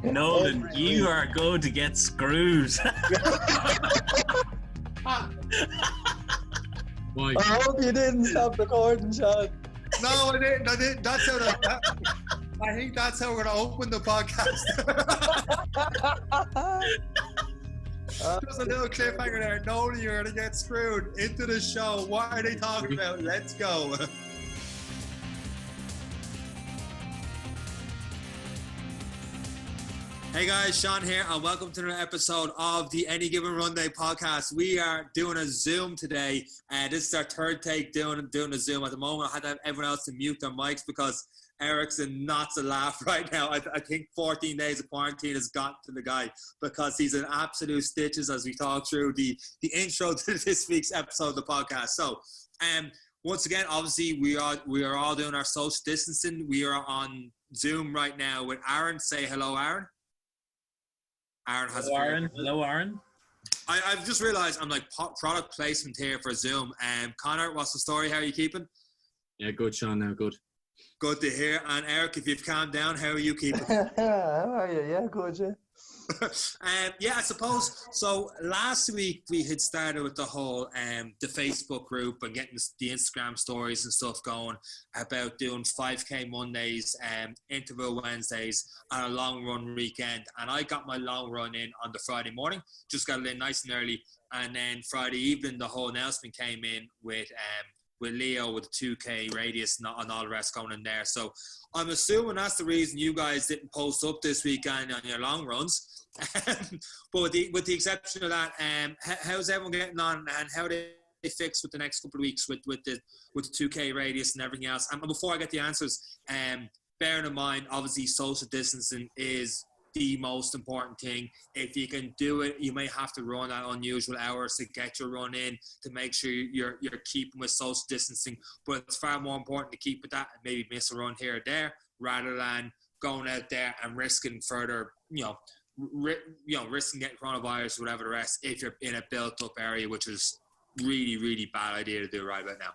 Nolan, you are going to get screwed. Why? I hope you didn't stop recording, Sean. No, I didn't. That's how I think that's how we're going to open the podcast. Just a little cliffhanger there. Nolan, you're going to get screwed. Into the show. What are they talking about? Let's go. Hey guys, Sean here, and welcome to another episode of the Any Given Runday Podcast. We are doing a Zoom today, and this is our third take doing a Zoom. At the moment, I had to have everyone else to mute their mics because Eric's in knots of laugh right now. I think 14 days of quarantine has got to the guy because he's in absolute stitches as we talk through the intro to this week's episode of the podcast. So, once again, obviously we are all doing our social distancing. We are on Zoom right now with Aaron. Say hello, Aaron. Aaron has Hello, Aaron. I've just realised I'm like product placement here for Zoom. Conor, what's the story? How are you keeping? Yeah, good, Sean. Now, good. Good to hear. And Eric, if you've calmed down, how are you keeping? How are you? Yeah, good, yeah. Yeah, I suppose. So last week we had started with the whole the Facebook group and getting the Instagram stories and stuff going about doing 5K Mondays, interval Wednesdays, and a long run weekend. And I got my long run in on the Friday morning, just got it in nice and early. And then Friday evening, the whole announcement came in with Leo with the 2K radius and all the rest going in there. So I'm assuming that's the reason you guys didn't post up this weekend on your long runs. But with the exception of that, how's everyone getting on, and how do they fix with the next couple of weeks with the 2K radius and everything else? And before I get the answers, bearing in mind, obviously social distancing is the most important thing. If you can do it, you may have to run at unusual hours to get your run in to make sure you're keeping with social distancing. But it's far more important to keep with that and maybe miss a run here or there rather than going out there and risking further, risking getting coronavirus, whatever the rest, if you're in a built-up area, which is really, really bad idea to do right about now.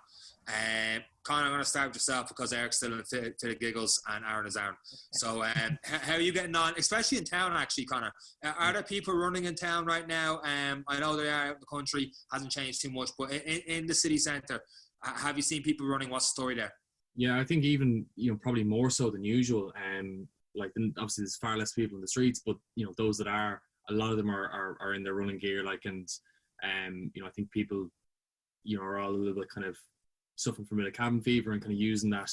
Conor, I'm going to start with yourself because Eric's still in the to the giggles and Aaron is Aaron. So how are you getting on, especially in town actually, Conor? Are there people running in town right now? I know they are out in the country, hasn't changed too much, but in the city centre, have you seen people running? What's the story there? Yeah, I think even, probably more so than usual. Like, obviously there's far less people in the streets, but, those that are, a lot of them are in their running gear, like, and, I think people, are all a little bit kind of suffering from a bit of cabin fever and kind of using that,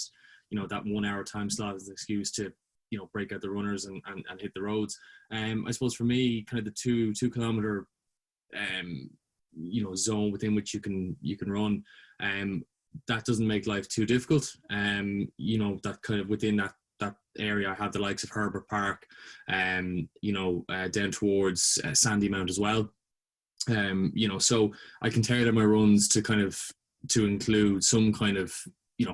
that 1 hour time slot as an excuse to, break out the runners and hit the roads. I suppose for me, kind of the 2 kilometer, zone within which you can run, that doesn't make life too difficult. That kind of within that area, I have the likes of Herbert Park, down towards Sandymount as well. So I can tailor my runs to include some kind of,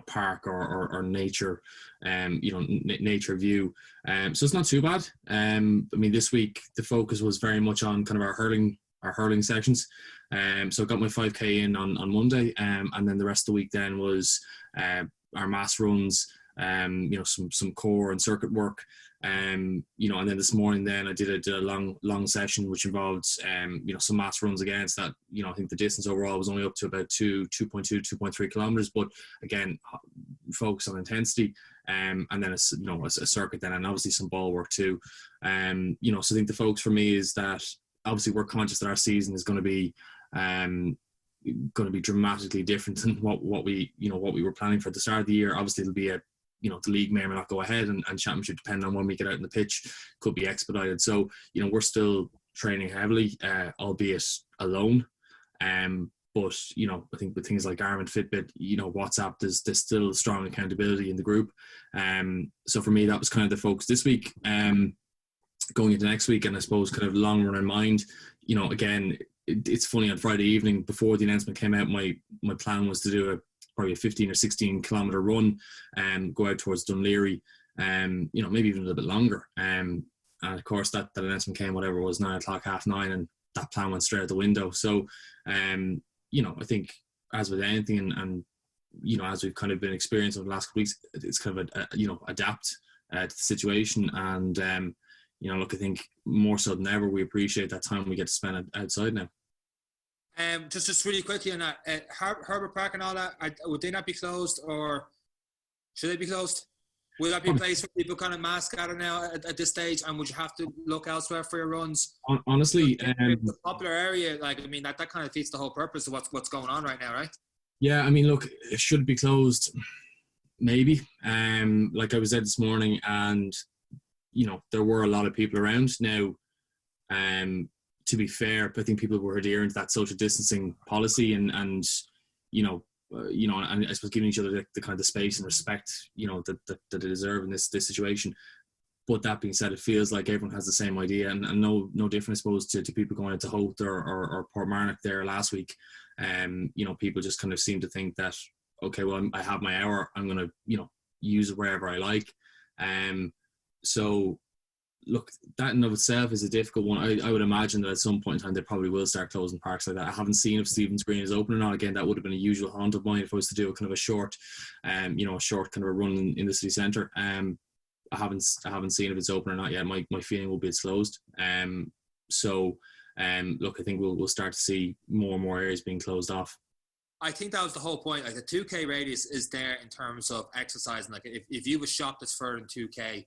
park or nature, nature view. So it's not too bad. I mean, this week the focus was very much on kind of our hurling sections. So I got my 5K in on Monday, and then the rest of the week then was our mass runs, some core and circuit work, and then this morning then I did a long session which involved some mass runs again. So that I think the distance overall was only up to about 2.3 kilometers, but again focus on intensity, and then a circuit then, and obviously some ball work too. So I think the focus for me is that obviously we're conscious that our season is going to be dramatically different than what we were planning for at the start of the year. Obviously it'll be the league may or may not go ahead, and championship, depending on when we get out in the pitch, could be expedited. So we're still training heavily, albeit alone. But I think with things like Garmin, Fitbit, WhatsApp, there's still strong accountability in the group. So for me, that was kind of the focus this week. Going into next week, and I suppose kind of long run in mind, again, it's funny, on Friday evening before the announcement came out, my plan was to do probably a 15 or 16 kilometre run and go out towards Dunleary, maybe even a little bit longer. And of course that announcement came, whatever it was, 9 o'clock, 9:30, and that plan went straight out the window. So, I think as with anything, and as we've kind of been experiencing over the last couple of weeks, it's kind of adapt to the situation. And look, I think more so than ever, we appreciate that time we get to spend outside now. Just really quickly on that, Herbert Park and all that, would they not be closed, or should they be closed? Will that be a place for people kind of mass gather now at this stage, and would you have to look elsewhere for your runs? Honestly, it's a popular area. Like, I mean, that kind of defeats the whole purpose of what's going on right now, right? Yeah, I mean, look, it should be closed, maybe. Like I was there this morning, and there were a lot of people around. Now, to be fair, I think people were adhering to that social distancing policy, and and I suppose giving each other the kind of the space and respect, that they deserve in this situation. But that being said, it feels like everyone has the same idea, and no different, I suppose, to people going into Howth or Portmarnock there last week. People just kind of seem to think that, okay, well, I have my hour, I'm going to, use it wherever I like. So, look, that in of itself is a difficult one. I would imagine that at some point in time they probably will start closing parks like that. I haven't seen if Stephen's Green is open or not. Again, that would have been a usual haunt of mine if I was to do a kind of a short, a short kind of a run in the city centre. I haven't seen if it's open or not yet. My feeling will be it's closed. Look, I think we'll start to see more and more areas being closed off. I think that was the whole point. Like, the 2K radius is there in terms of exercising. Like, if you have a shop that's further than 2K,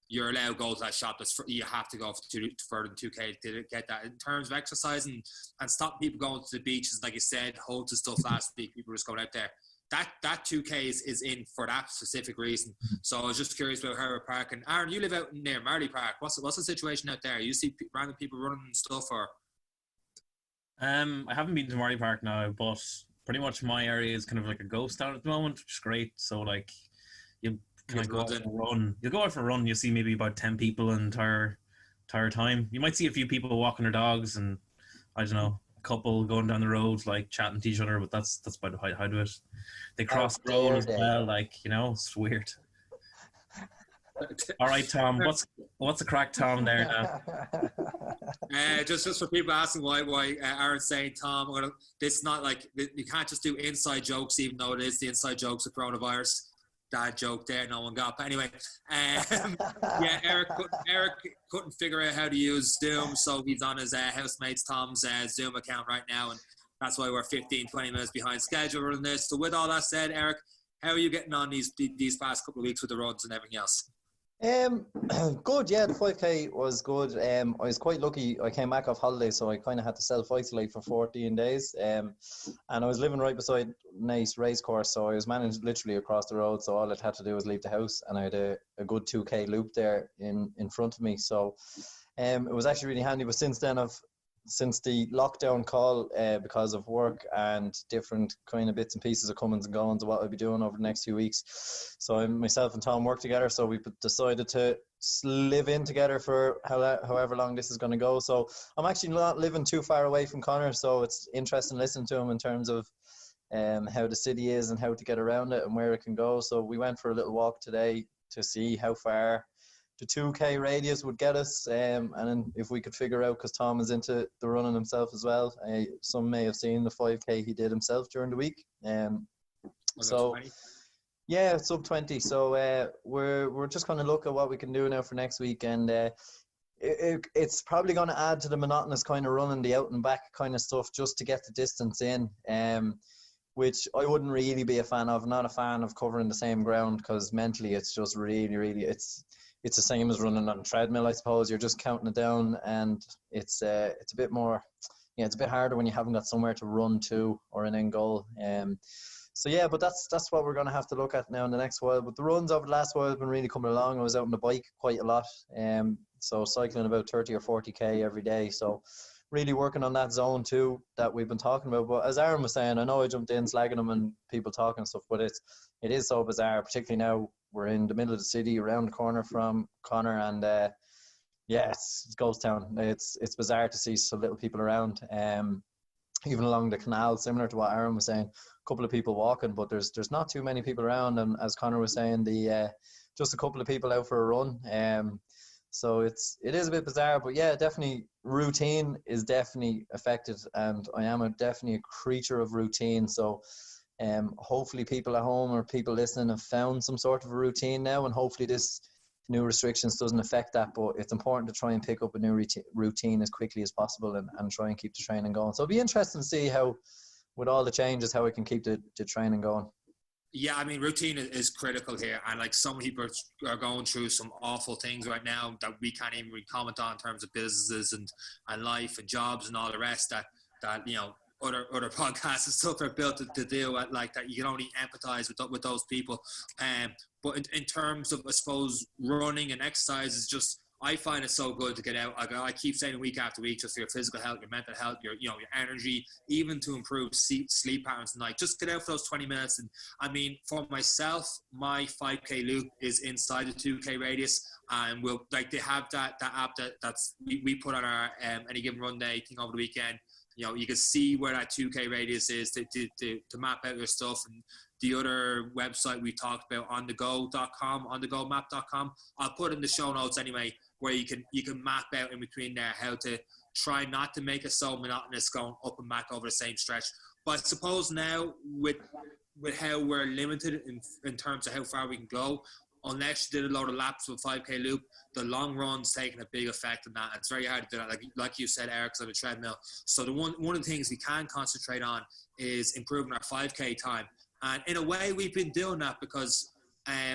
you're allowed to go to that shop. You have to go further than 2K to get that. In terms of exercising and stopping people going to the beaches, like you said, Holt and stuff last week, people were just going out there. That 2K is in for that specific reason. So I was just curious about Herbert Park. And Aaron, you live out near Marley Park. What's the situation out there? You see random people running and stuff, or? I haven't been to Marley Park now, but pretty much my area is kind of like a ghost town at the moment, which is great. So like, you kind of go out for a run. You'll go out for a run. You see maybe about 10 people in entire time. You might see a few people walking their dogs, and I don't know, a couple going down the road like chatting to each other. But that's about the height of it. They cross the road as well. Like, it's weird. All right, Tom. What's the crack, Tom? There now. Just for people asking why Aaron's saying Tom, this not like you can't just do inside jokes, even though it is the inside jokes of coronavirus. Dad joke there, no one got. But anyway, Eric couldn't figure out how to use Zoom, so he's on his housemate's Tom's Zoom account right now, and that's why we're 15-20 minutes behind schedule on this. So with all that said, Eric, how are you getting on these past couple of weeks with the runs and everything else? Good, yeah, the 5K was good. I was quite lucky. I came back off holiday, so I kind of had to self-isolate for 14 days. And I was living right beside a nice race course, so I was managed literally across the road. So all I had to do was leave the house, and I had a good 2K loop there in front of me. So it was actually really handy. But since the lockdown call, because of work and different kind of bits and pieces of comings and goings of what I'll be doing over the next few weeks. So myself and Tom work together, so we decided to live in together for however long this is going to go. So I'm actually not living too far away from Conor, so it's interesting listening to him in terms of how the city is and how to get around it and where it can go. So we went for a little walk today to see how far the 2K radius would get us, and then if we could figure out, because Tom is into the running himself as well. Some may have seen the 5K he did himself during the week. So yeah, sub 20. So we're just going to look at what we can do now for next week, and it's probably going to add to the monotonous kind of running, the out and back kind of stuff, just to get the distance in. Which I wouldn't really be a fan of. I'm not a fan of covering the same ground, because mentally it's just really it's the same as running on a treadmill, I suppose. You're just counting it down, and it's a bit more, it's a bit harder when you haven't got somewhere to run to or an end goal. So yeah, but that's what we're going to have to look at now in the next while. But the runs over the last while have been really coming along. I was out on the bike quite a lot, so cycling about 30 or 40k every day. So really working on that zone too that we've been talking about. But as Aaron was saying, I know I jumped in slagging him and people talking and stuff, but it is so bizarre, particularly now. We're in the middle of the city, around the corner from Conor, and it's ghost town. It's bizarre to see so little people around. Even along the canal, similar to what Aaron was saying, a couple of people walking, but there's not too many people around. And as Conor was saying, just a couple of people out for a run. So it is a bit bizarre, but yeah, definitely routine is definitely affected, and I am definitely a creature of routine. So Hopefully people at home or people listening have found some sort of a routine now, and hopefully this new restrictions doesn't affect that. But it's important to try and pick up a new routine as quickly as possible and try and keep the training going. So it'll be interesting to see how, with all the changes, how we can keep the training going. Yeah, I mean, routine is critical here. And like, some people are going through some awful things right now that we can't even really comment on in terms of businesses and life and jobs and all the rest that you know, other podcasts and stuff are built to deal with, like that. You can only empathize with those people. But in terms of, I suppose, running and exercise is just, I find it so good to get out. I keep saying week after week, just for your physical health, your mental health, your energy, even to improve sleep patterns at night. Just get out for those 20 minutes. And I mean, for myself, my 5K loop is inside the 2K radius, and we'll, like, they have that app that's we put on our Any Given Runday thing over the weekend. You know, you can see where that 2K radius is to map out your stuff. And the other website we talked about, ondegomap.com, I'll put in the show notes anyway, where you can map out in between there how to try not to make it so monotonous going up and back over the same stretch. But I suppose now with how we're limited in terms of how far we can go, unless you did a load of laps with 5K loop, the long run's taking a big effect on that. It's very hard to do that. Like you said, Eric's on a treadmill. So one of the things we can concentrate on is improving our 5K time. And in a way, we've been doing that because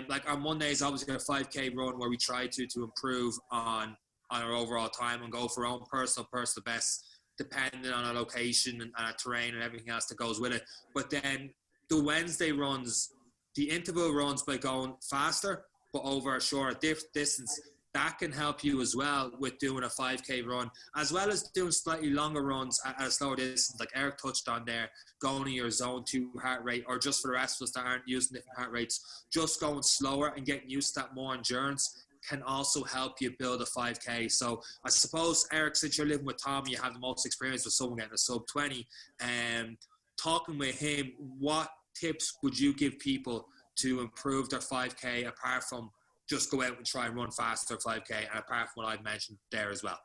like on Mondays, obviously a 5K run where we try to improve on our overall time and go for our own personal best, depending on our location and our terrain and everything else that goes with it. But then the Wednesday runs, the interval runs by going faster, but over a shorter distance, that can help you as well with doing a 5K run, as well as doing slightly longer runs at a slower distance, like Eric touched on there, going to your zone 2 heart rate, or just for the rest of us that aren't using different heart rates, just going slower and getting used to that more endurance can also help you build a 5K. So I suppose, Eric, since you're living with Tom, you have the most experience with someone getting a sub 20, and talking with him, what tips would you give people to improve their 5K apart from just go out and try and run faster 5K, and apart from what I've mentioned there as well?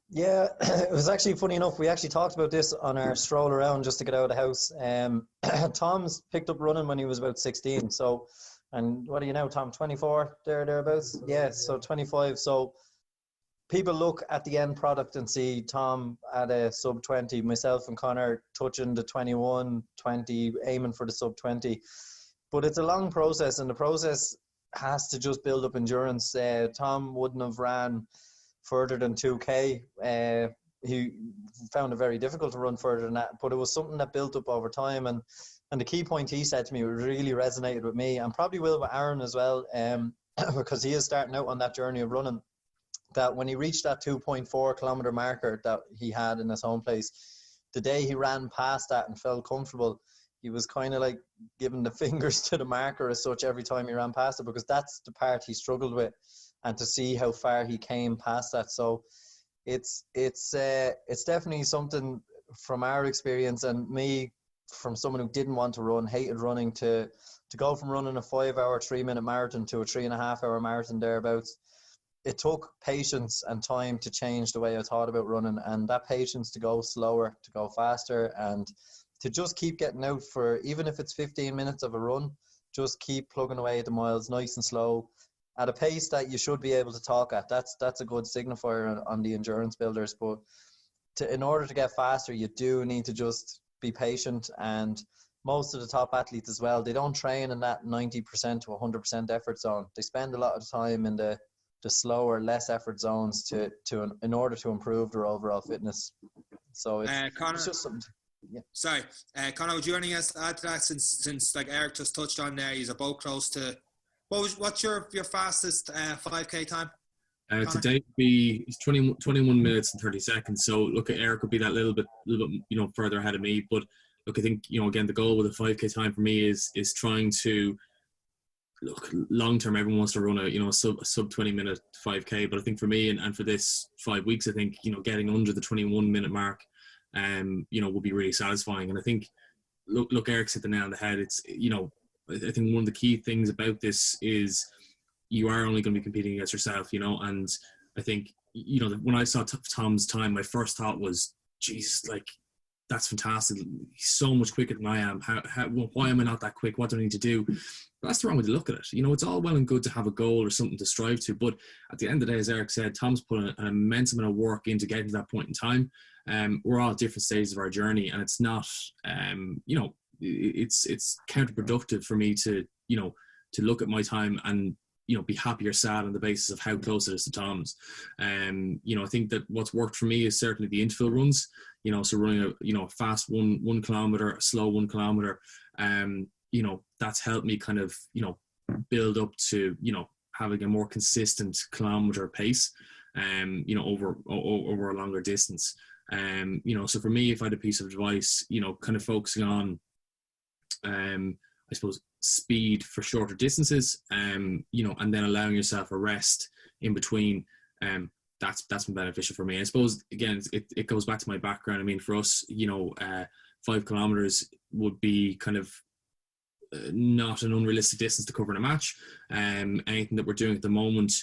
Yeah, it was actually funny enough. We actually talked about this on our stroll around just to get out of the house. Tom's picked up running when he was about 16. So, and what are you now, Tom? 24, thereabouts? Yeah, so 25. So people look at the end product and see Tom at a sub 20, myself and Conor touching the 21, 20, aiming for the sub 20. But it's a long process, and the process has to just build up endurance. Tom wouldn't have ran further than 2K. He found it very difficult to run further than that, but it was something that built up over time. And the key point he said to me really resonated with me, and probably will with Aaron as well, because he is starting out on that journey of running, that when he reached that 2.4 kilometer marker that he had in his home place, the day he ran past that and felt comfortable, he was kind of like giving the fingers to the marker as such every time he ran past it, because that's the part he struggled with, and to see how far he came past that. So it's definitely something from our experience, and me, from someone who didn't want to run, hated running, to go from running a 5-hour 3-minute marathon to a 3.5-hour marathon thereabouts. It took patience and time to change the way I thought about running, and that patience to go slower, to go faster, and to just keep getting out for, even if it's 15 minutes of a run, just keep plugging away at the miles nice and slow at a pace that you should be able to talk at. That's a good signifier on the endurance builders. But in order to get faster, you do need to just be patient. And most of the top athletes as well, they don't train in that 90% to 100% effort zone. They spend a lot of time in the slower, less effort zones in order to improve their overall fitness. So it's just something. Yeah. Sorry, Conor, would you have anything else to add to that? Since like Eric just touched on there, he's about close to. What's your fastest 5K time? Today would be 21 minutes and 30 seconds. So look, at Eric would be that little bit further ahead of me. But look, I think again the goal with a 5K time for me is trying to look long term. Everyone wants to run a sub 20 minute 5K, but I think for me and for this 5 weeks, I think getting under the 21 minute mark will be really satisfying. And I think look Eric's hit the nail on the head. It's I think one of the key things about this is you are only going to be competing against yourself, and I think when I saw Tom's time, my first thought was, Jesus, like that's fantastic. He's so much quicker than I am. Why am I not that quick? What do I need to do? But that's the wrong way to look at it. You know, it's all well and good to have a goal or something to strive to, but at the end of the day, as Eric said, Tom's put an immense amount of work into getting to that point in time. We're all at different stages of our journey, and it's not, you know, it's counterproductive for me to, you know, to look at my time and, you know, be happy or sad on the basis of how close it is to Tom's. You know, I think that what's worked for me is certainly the interval runs, you know, so running a fast 1 kilometer, a slow 1 kilometer, you know, that's helped me kind of, you know, build up to, you know, having a more consistent kilometer pace, you know, over a longer distance. You know, so for me, if I had a piece of advice, you know, kind of focusing on, I suppose, speed for shorter distances, you know, and then allowing yourself a rest in between, that's been beneficial for me. I suppose, again, it goes back to my background. I mean, for us, you know, 5 kilometers would be kind of not an unrealistic distance to cover in a match. Anything that we're doing at the moment,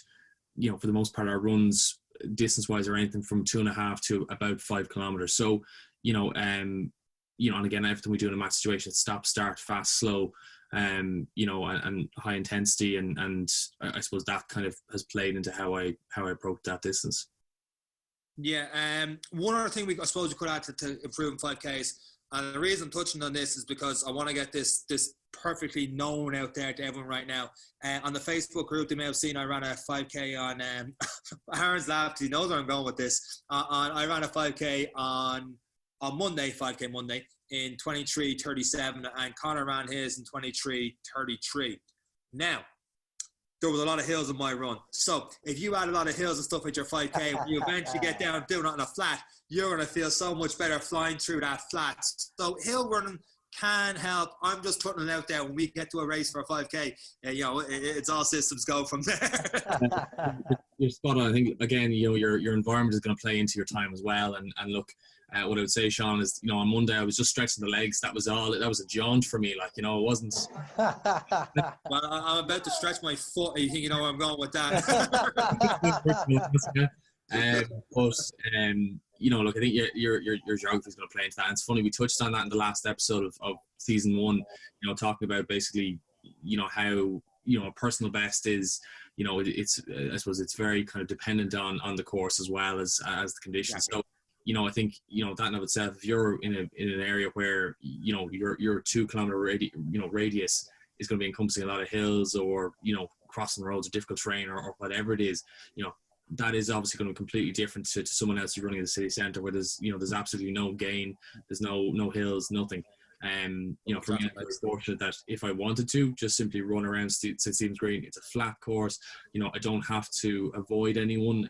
you know, for the most part, our runs distance wise are anything from 2.5 to about 5 kilometers. So, you know, and again, everything we do in a match situation, it's stop, start, fast, slow, you know, and high intensity, and I suppose that kind of has played into how I approach that distance. Yeah, one other thing I suppose we could add to improving 5Ks, and the reason I'm touching on this is because I want to get this perfectly known out there to everyone right now. On the Facebook group, they may have seen I ran a 5K on Aaron's lab, because he knows where I'm going with this. I ran a 5K on Monday, 5K Monday, in 23:37, and Conor ran his in 23:33. Now, there was a lot of hills in my run. So if you add a lot of hills and stuff with your 5K, when you eventually get down and doing it on a flat, you're going to feel so much better flying through that flat. So hill running can help. I'm just putting it out there. When we get to a race for a 5K, you know, it's all systems go from there. You're spot on. I think, again, you know, your environment is going to play into your time as well. And look, what I would say, Sean, is, you know, on Monday I was just stretching the legs. That was all. That was a jaunt for me. Like, you know, it wasn't. Well, I'm about to stretch my foot. You think you know where I'm going with that? But you know, look, I think your geography is going to play into that. And it's funny, we touched on that in the last episode of season 1. You know, talking about basically, you know, how, you know, a personal best is, you know, it's I suppose it's very kind of dependent on the course as well as the conditions. Yeah. So, you know, I think, you know, that in of itself, if you're in an area where, you know, your 2 kilometer radius is going to be encompassing a lot of hills, or, you know, crossing roads or difficult terrain, or whatever it is, you know, that is obviously going to be completely different to someone else who's running in the city centre, where there's, you know, there's absolutely no gain, there's no hills, nothing. You know, for me, I'm very fortunate that if I wanted to just simply run around St. Stephen's Green, it's a flat course. You know, I don't have to avoid anyone.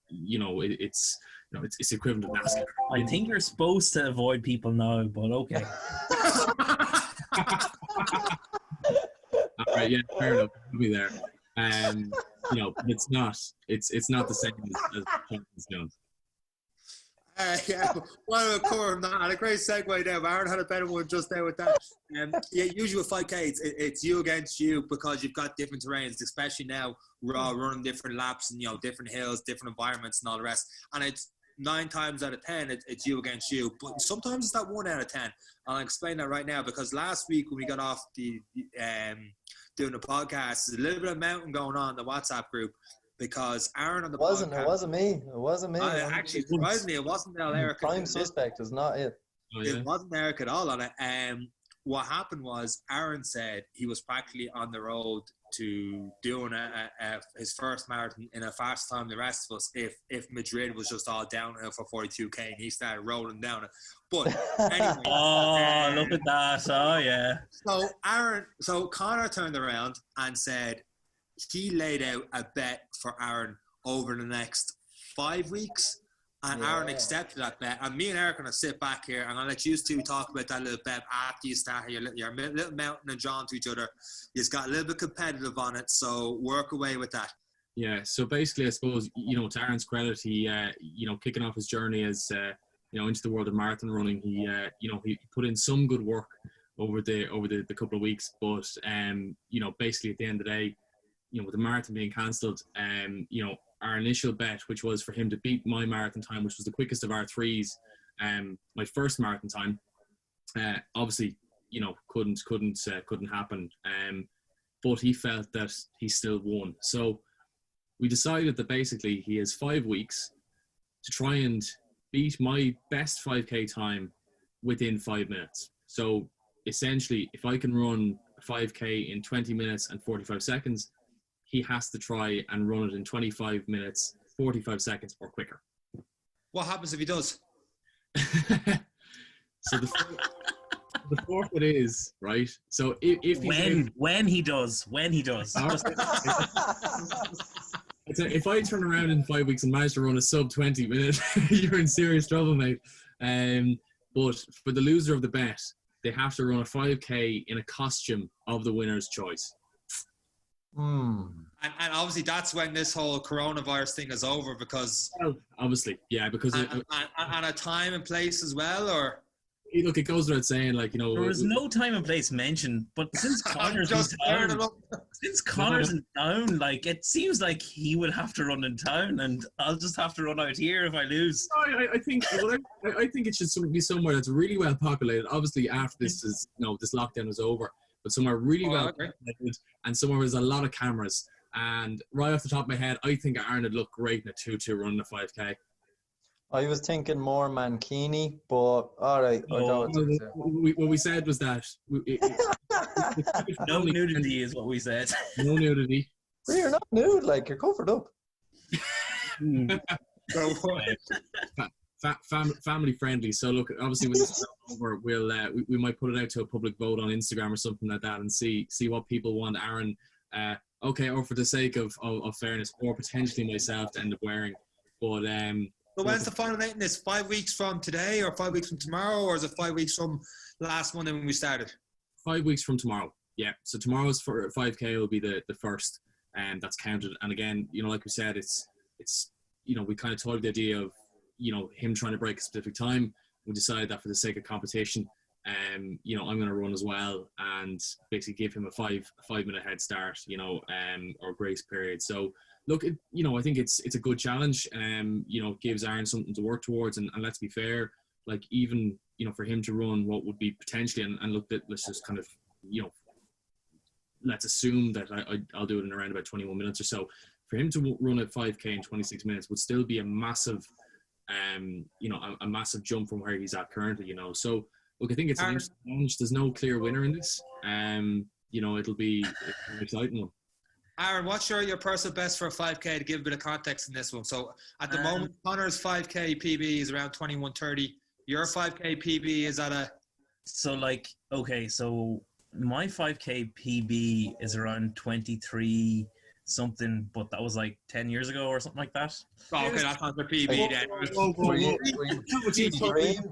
You know, it's the equivalent of NASCAR. I think you're supposed to avoid people now, but okay. All right, yeah, fair enough. I'll be there. You know, it's not the same as Champions Jones. Yeah, well, of course, and a great segue there. Aaron had a better one just there with that. Yeah, usually with 5K, it's you against you, because you've got different terrains, especially now we're all running different laps and, you know, different hills, different environments and all the rest. And it's 9 times out of 10, it's you against you. But sometimes it's that 1 out of 10. I'll explain that right now, because last week when we got off the doing the podcast, there's a little bit of mountain going on in the WhatsApp group, because Aaron on the podcast... It wasn't me. Actually, surprisingly, it wasn't Eric. Prime suspect is not it. Oh, yeah. It wasn't Eric at all on it. What happened was Aaron said he was practically on the road to doing his first marathon in a faster time than the rest of us if Madrid was just all downhill for 42K, and he started rolling down it. But anyway. Oh, look at that. Oh, yeah. So Conor turned around and said he laid out a bet for Aaron over the next 5 weeks. And Aaron accepted that bet. And me and Eric are going to sit back here. I'm going to let you two talk about that little bet after you start your little mountain and John to each other. You've got a little bit competitive on it, so work away with that. Yeah, so basically, I suppose, you know, to Aaron's credit, he, you know, kicking off his journey as, you know, into the world of marathon running, he, you know, he put in some good work over the couple of weeks. But, you know, basically at the end of the day, you know, with the marathon being cancelled, you know, our initial bet, which was for him to beat my marathon time, which was the quickest of our 3s, my first marathon time. Obviously, couldn't happen. But he felt that he still won. So we decided that basically he has 5 weeks to try and beat my best 5K time within 5 minutes. So essentially, if I can run a 5K in 20 minutes and 45 seconds, he has to try and run it in 25 minutes, 45 seconds or quicker. What happens if he does? So the forfeit is, right? So if when he does. If I turn around in 5 weeks and manage to run a sub 20 minute, you're in serious trouble, mate. But for the loser of the bet, they have to run a 5K in a costume of the winner's choice. And obviously that's when this whole coronavirus thing is over, because... Well, obviously, yeah, because... And a time and place as well, or... Look, it goes without saying, like, there was no time and place mentioned, but since Conor's in town, like, it seems like he would have to run in town, and I'll just have to run out here if I lose. I think it should be somewhere that's really well populated. Obviously, after this this lockdown is over, but somewhere really well populated, and somewhere with a lot of cameras. And right off the top of my head, I think Aaron would look great in a 2-2 running a 5K. I was thinking more Mankini, but all right. What we said was that no nudity is what we said. No nudity. Well, you're not nude, like you're covered up. Go for it. Family friendly. So look, obviously when this is over, we might put it out to a public vote on Instagram or something like that, and see what people want Aaron. Okay, or for the sake of fairness, or potentially myself to end up wearing. But So when's the final date in this? 5 weeks from today, or 5 weeks from tomorrow, or is it 5 weeks from last Monday when we started? 5 weeks from tomorrow. Yeah. So tomorrow's for 5K will be the first, and that's counted. And again, like we said, it's we kind of toyed the idea of him trying to break a specific time. We decided that for the sake of competition, I'm going to run as well, and basically give him a 5 minute head start, or grace period. So. Look, I think it's a good challenge. It gives Aaron something to work towards, and let's be fair, like even for him to run what would be potentially, and look, let's just kind of let's assume that I'll do it in around about 21 minutes or so. For him to run a 5K in 26 minutes would still be a massive, a massive jump from where he's at currently. So look, I think it's an interesting challenge. There's no clear winner in this. It'll be an exciting one. Aaron, what's your personal best for a 5K to give a bit of context in this one? So at the moment, Conor's 5K PB is around 21:30. Your 5K PB is at a... So my 5K PB is around 23 something, but that was like 10 years ago or something like that. Oh, okay, that's not the PB then. Did you dream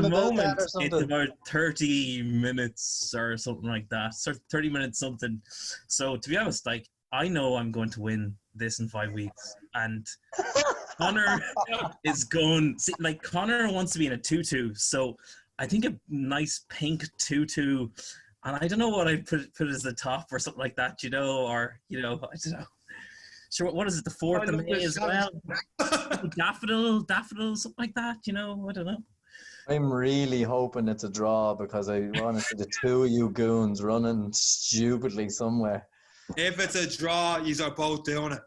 about that or something? It's about 30 minutes or something like that. 30 minutes something. So to be honest, like, I know I'm going to win this in 5 weeks, and Conor is going. See, like, Conor wants to be in a 2-2, so I think a nice pink 2-2, and I don't know what I put as the top or something like that, or I don't know. Sure, what is it? The 4th of May as well. Daffodil, something like that. I don't know. I'm really hoping it's a draw, because I want to see the two of you goons running stupidly somewhere. If it's a draw, you are both doing it.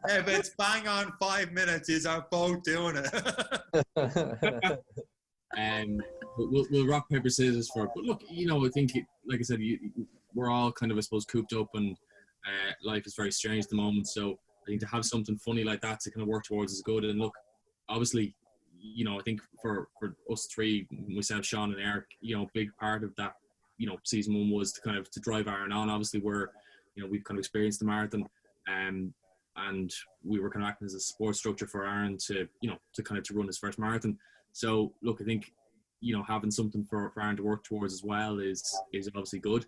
If it's bang on 5 minutes, you are both doing it. We'll rock, paper, scissors for it. But look, I think, like I said, we're all kind of, I suppose, cooped up, and life is very strange at the moment. So I think to have something funny like that to kind of work towards is good. And look, obviously, I think for us three, myself, Sean, and Eric, a big part of that, season one was to drive Aaron on. Obviously, we've kind of experienced the marathon, and we were kind of acting as a support structure for Aaron to run his first marathon. So look, I think having something for Aaron to work towards as well is obviously good.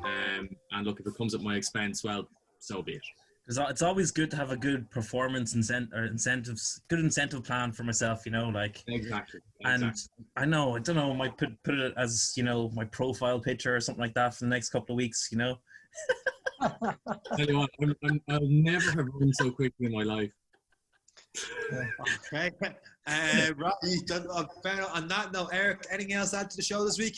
And look, if it comes at my expense, well, so be it. It's always good to have a good performance incentives, good incentive plan for myself, Exactly. And I don't know, I might put it as, my profile picture or something like that for the next couple of weeks, Tell you what, I'll never have run so quickly in my life. Okay. Right. On that note, Eric, anything else to add to the show this week?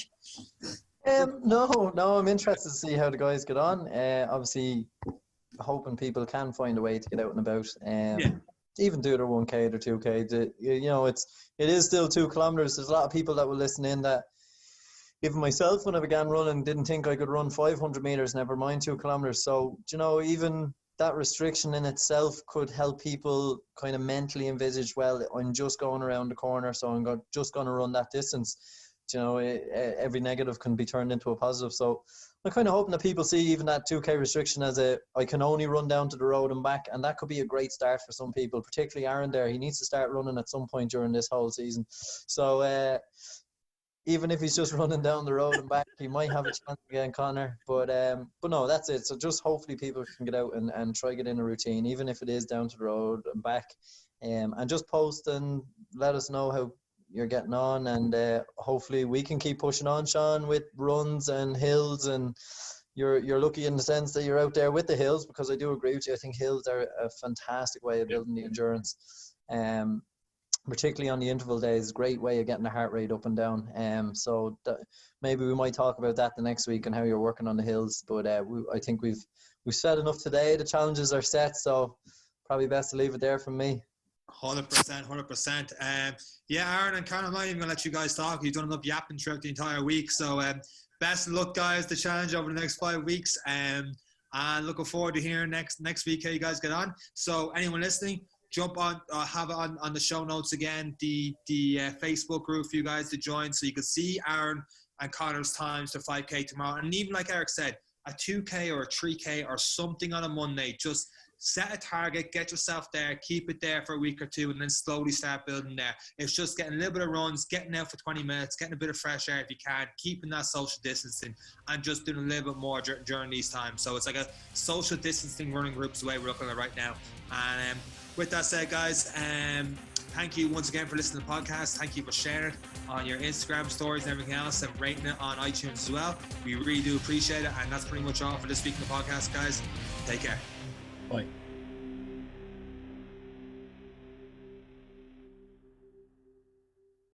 No, I'm interested to see how the guys get on. Obviously, hoping people can find a way to get out and about. Even do their 1K, their 2K. It is still 2 kilometers. There's a lot of people that will listen in that, even myself, when I began running, didn't think I could run 500 meters, never mind 2 kilometers. So, even that restriction in itself could help people kind of mentally envisage, well, I'm just going around the corner, so I'm just going to run that distance. Every negative can be turned into a positive. So I'm kind of hoping that people see even that 2K restriction as I can only run down to the road and back, and that could be a great start for some people, particularly Aaron there. He needs to start running at some point during this whole season. So even if he's just running down the road and back, he might have a chance again, Conor. But no, that's it. So just hopefully people can get out and try get in a routine, even if it is down to the road and back. And just post and let us know how you're getting on. And hopefully we can keep pushing on, Sean, with runs and hills. And you're lucky in the sense that you're out there with the hills, because I do agree with you. I think hills are a fantastic way of building the endurance. Particularly on the interval days, great way of getting the heart rate up and down. So maybe we might talk about that the next week and how you're working on the hills. But I think we've said enough today. The challenges are set, so probably best to leave it there from me. 100%. Aaron and Conor, I'm not even going to let you guys talk. You've done enough yapping throughout the entire week. So best of luck, guys, the challenge over the next 5 weeks. And looking forward to hearing next week how you guys get on. So anyone listening, jump on, have it on the show notes again, the Facebook group for you guys to join, so you can see Aaron and Conor's times for 5K tomorrow. And even like Eric said, a 2K or a 3K or something on a Monday, just set a target, get yourself there, keep it there for a week or two, and then slowly start building there. It's just getting a little bit of runs, getting out for 20 minutes, getting a bit of fresh air if you can, keeping that social distancing, and just doing a little bit more during these times. So it's like a social distancing running groups the way we're looking at it right now. And with that said, guys, thank you once again for listening to the podcast. Thank you for sharing it on your Instagram stories and everything else, and rating it on iTunes as well. We really do appreciate it. And that's pretty much all for this week in the podcast, guys. Take care. Bye.